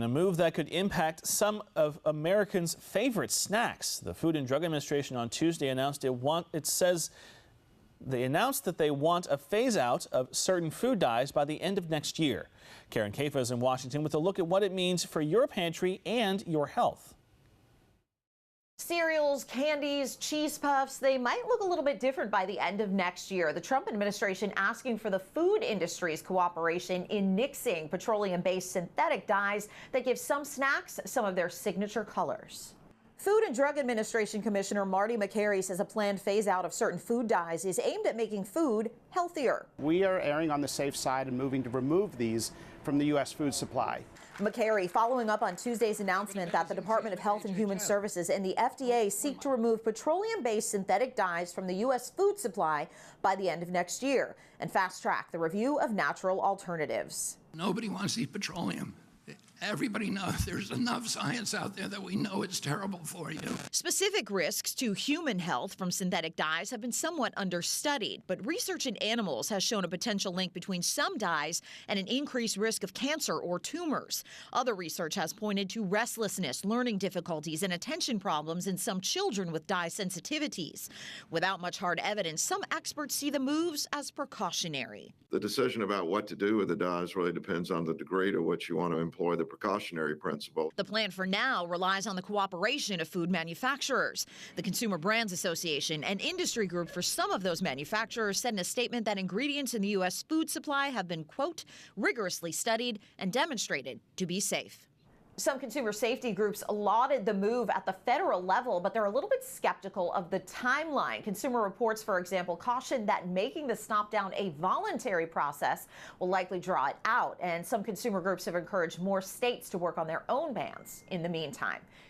A move that could impact some of Americans' favorite snacks. The Food and Drug Administration on Tuesday announced they announced that they want a phase out of certain food dyes by the end of next year. Karen Kaifa is in Washington with a look at what it means for your pantry and your health. Cereals, candies, cheese puffs, they might look a little bit different by the end of next year. The Trump administration asking for the food industry's cooperation in nixing petroleum-based synthetic dyes that give some snacks some of their signature colors. Food and Drug Administration Commissioner Marty Makary says a planned phase out of certain food dyes is aimed at making food healthier. We are erring on the safe side and moving to remove these from the U.S. food supply. Makary following up on Tuesday's announcement that the Department of Health and Human Services and the FDA seek to remove petroleum-based synthetic dyes from the U.S. food supply by the end of next year and fast-track the review of natural alternatives. Nobody wants to eat petroleum. Everybody knows there's enough science out there that we know it's terrible for you. Specific risks to human health from synthetic dyes have been somewhat understudied, but research in animals has shown a potential link between some dyes and an increased risk of cancer or tumors. Other research has pointed to restlessness, learning difficulties, and attention problems in some children with dye sensitivities. Without much hard evidence, some experts see the moves as precautionary. The decision about what to do with the dyes really depends on the degree to which you want to employ the precautionary principle. The plan for now relies on the cooperation of food manufacturers. The Consumer Brands Association, an industry group for some of those manufacturers, said in a statement that ingredients in the U.S. food supply have been, quote, rigorously studied and demonstrated to be safe. Some consumer safety groups lauded the move at the federal level, but they're a little bit skeptical of the timeline. Consumer Reports, for example, cautioned that making the stop down a voluntary process will likely draw it out. And some consumer groups have encouraged more states to work on their own bans in the meantime.